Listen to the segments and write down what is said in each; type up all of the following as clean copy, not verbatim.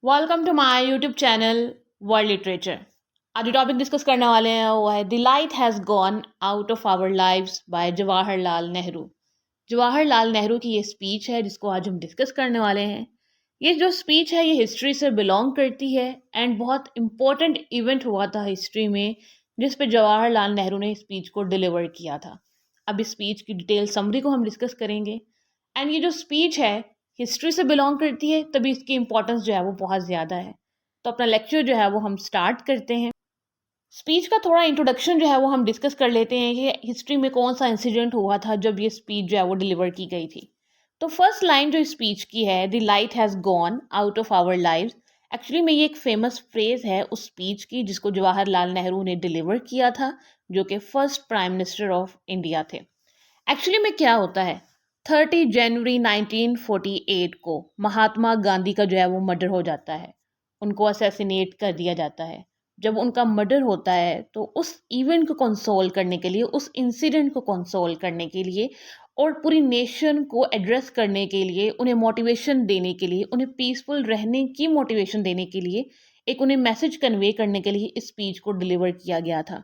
Welcome to my YouTube channel world literature. आज जो topic discuss करने वाले हैं वो है the light has gone out of our lives by Jawaharlal Nehru. Jawaharlal Nehru की ये स्पीच है जिसको आज हम डिस्कस करने वाले हैं। ये जो स्पीच है ये हिस्ट्री से बिलोंग करती है एंड बहुत इम्पोर्टेंट इवेंट हुआ था हिस्ट्री में जिस पे जवाहरलाल नेहरू ने स्पीच को डिलीवर किया था। अब इस स्पीच की डिटेल समरी को हम डिस्कस करेंगे एंड ये जो स्पीच है हिस्ट्री से बिलोंग करती है तभी इसकी इम्पोर्टेंस जो है वो बहुत ज़्यादा है। तो अपना लेक्चर जो है वो हम स्टार्ट करते हैं। स्पीच का थोड़ा इंट्रोडक्शन जो है वो हम डिस्कस कर लेते हैं कि हिस्ट्री में कौन सा इंसिडेंट हुआ था जब ये स्पीच जो है वो डिलीवर की गई थी। तो फर्स्ट लाइन जो स्पीच की है the light has gone out of our lives, actually में ये एक फेमस फ्रेज है उस स्पीच की जिसको जवाहरलाल नेहरू ने डिलीवर किया था, जो कि first prime minister of India थे। एक्चुअली में क्या होता है, 30 जनवरी 1948 को महात्मा गांधी का जो है वो मर्डर हो जाता है, उनको असैसिनेट कर दिया जाता है। जब उनका मर्डर होता है तो उस इवेंट को कंसोल करने के लिए, उस इंसिडेंट को कंसोल करने के लिए और पूरी नेशन को एड्रेस करने के लिए, उन्हें मोटिवेशन देने के लिए, उन्हें पीसफुल रहने की मोटिवेशन देने के लिए, एक उन्हें मैसेज कन्वे करने के लिए इस स्पीच को डिलीवर किया गया था।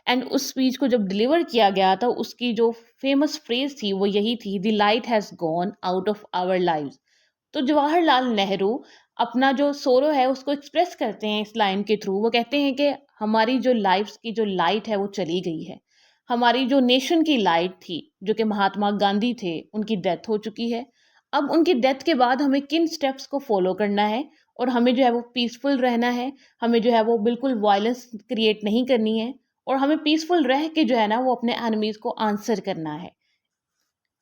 एंड उस स्पीच को जब डिलीवर किया गया था उसकी जो फेमस फ्रेज थी वो यही थी the light has gone out of our lives. तो जवाहरलाल नेहरू अपना जो सोरो है उसको एक्सप्रेस करते हैं इस लाइन के थ्रू। वो कहते हैं कि हमारी जो लाइफ्स की जो लाइट है वो चली गई है, हमारी जो नेशन की लाइट थी जो कि महात्मा गांधी थे उनकी डेथ हो चुकी है। अब उनकी डेथ के बाद हमें किन स्टेप्स को फॉलो करना है और हमें जो है वो पीसफुल रहना है, हमें जो है वो बिल्कुल वायलेंस क्रिएट नहीं करनी है और हमें पीसफुल रह के जो है ना वो अपने एनिमीज को आंसर करना है।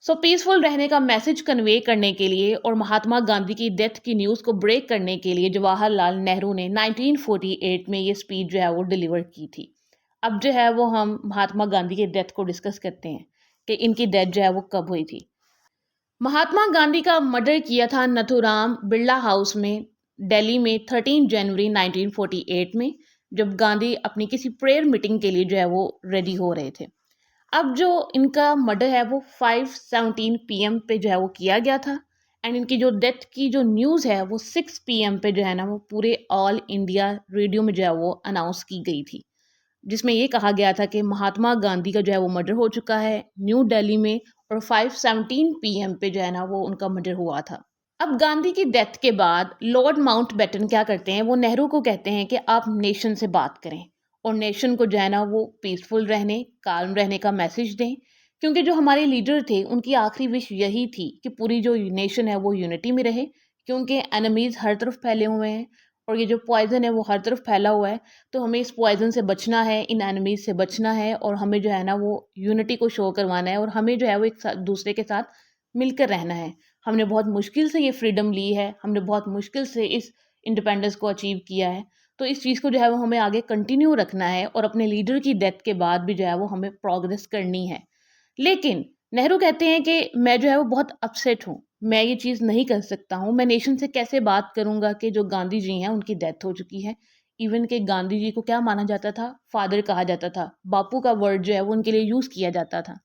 सो पीसफुल रहने का मैसेज कन्वे करने के लिए और महात्मा गांधी की डेथ की न्यूज़ को ब्रेक करने के लिए जवाहरलाल नेहरू ने 1948 में ये स्पीच जो है वो डिलीवर की थी। अब जो है वो हम महात्मा गांधी की डेथ को डिस्कस करते हैं कि इनकी डेथ जो है वो कब हुई थी। महात्मा गांधी का मर्डर किया था नथुराम बिरला हाउस में दिल्ली में 13 जनवरी 1948 में, जब गांधी अपनी किसी प्रेयर मीटिंग के लिए जो है वो रेडी हो रहे थे। अब जो इनका मर्डर है वो 5:17 PM पे जो है वो किया गया था एंड इनकी जो डेथ की जो न्यूज़ है वो 6 PM पे जो है ना वो पूरे ऑल इंडिया रेडियो में जो है वो अनाउंस की गई थी, जिसमें ये कहा गया था कि महात्मा गांधी का जो है वो मर्डर हो चुका है न्यू दिल्ली में और 5:17 PM पे जो है ना वो उनका मर्डर हुआ था। अब गांधी की डेथ के बाद लॉर्ड माउंटबेटन क्या करते हैं, वो नेहरू को कहते हैं कि आप नेशन से बात करें और नेशन को जो है ना वो पीसफुल रहने, काल्म रहने का मैसेज दें, क्योंकि जो हमारे लीडर थे उनकी आखिरी विश यही थी कि पूरी जो नेशन है वो यूनिटी में रहे, क्योंकि एनिमीज़ हर तरफ फैले हुए हैं और ये जो पॉइजन है वो हर तरफ फैला हुआ है। तो हमें इस पॉइजन से बचना है, इन एनिमीज़ से बचना है और हमें जो है ना वो यूनिटी को शो करवाना है और हमें जो है वो एक साथ दूसरे के साथ मिलकर रहना है। हमने बहुत मुश्किल से ये फ्रीडम ली है, हमने बहुत मुश्किल से इस इंडिपेंडेंस को अचीव किया है। तो इस चीज़ को जो है वो हमें आगे कंटिन्यू रखना है और अपने लीडर की डेथ के बाद भी जो है वो हमें प्रोग्रेस करनी है। लेकिन नेहरू कहते हैं कि मैं जो है वो बहुत अपसेट हूँ, मैं ये चीज़ नहीं कर सकता हूँ, मैं नेशन से कैसे बात करूँगा कि जो गांधी जी हैं उनकी डेथ हो चुकी है। इवन के गांधी जी को क्या माना जाता था, फादर कहा जाता था, बापू का वर्ड जो है वो उनके लिए यूज़ किया जाता था।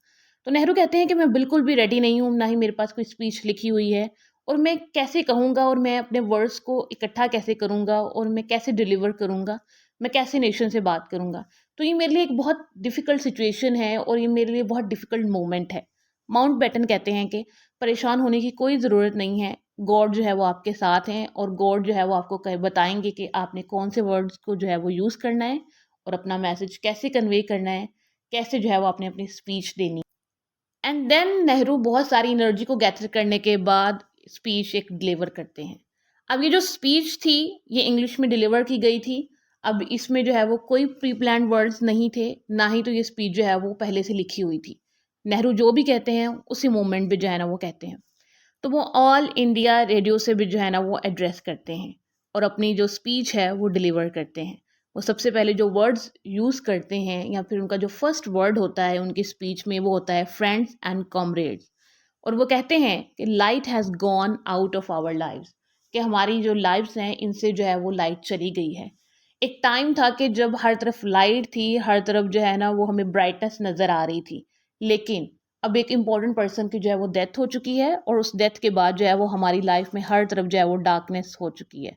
तो नेहरू कहते हैं कि मैं बिल्कुल भी रेडी नहीं हूँ, ना ही मेरे पास कोई स्पीच लिखी हुई है और मैं कैसे कहूँगा और मैं अपने वर्ड्स को इकट्ठा कैसे करूँगा और मैं कैसे डिलीवर करूँगा, मैं कैसे नेशन से बात करूँगा। तो ये मेरे लिए एक बहुत डिफ़िकल्ट सिचुएशन है और ये मेरे लिए बहुत डिफ़िकल्ट मोमेंट है। माउंटबेटन कहते हैं कि परेशान होने की कोई ज़रूरत नहीं है, गॉड जो है वो आपके साथ हैं और गॉड जो है वो आपको बताएंगे कि आपने कौन से वर्ड्स को जो है वो यूज़ करना है और अपना मैसेज कैसे कन्वे करना है, कैसे जो है वो आपने अपनी स्पीच देनी। एंड देन नेहरू बहुत सारी एनर्जी को गैदर करने के बाद स्पीच एक डिलीवर करते हैं। अब ये जो स्पीच थी ये इंग्लिश में डिलीवर की गई थी। अब इसमें जो है वो कोई प्री प्लान वर्ड्स नहीं थे, ना ही तो ये स्पीच जो है वो पहले से लिखी हुई थी। नेहरू जो भी कहते हैं उसी मोमेंट पे जो है ना वो कहते हैं। तो वो ऑल इंडिया रेडियो से भी जो है ना वो एड्रेस करते हैं और अपनी जो स्पीच है वो डिलीवर करते हैं। वो सबसे पहले जो वर्ड्स यूज़ करते हैं या फिर उनका जो फर्स्ट वर्ड होता है उनकी स्पीच में वो होता है फ्रेंड्स एंड कॉमरेड्स। और वो कहते हैं कि light has gone out of our lives, कि हमारी जो लाइव्स हैं इनसे जो है वो लाइट चली गई है। एक टाइम था कि जब हर तरफ लाइट थी, हर तरफ जो है ना वो हमें ब्राइटनेस नज़र आ रही थी, लेकिन अब एक इम्पॉर्टेंट पर्सन की जो है वो डेथ हो चुकी है और उस डेथ के बाद जो है वो हमारी लाइफ में हर तरफ जो है वो डार्कनेस हो चुकी है।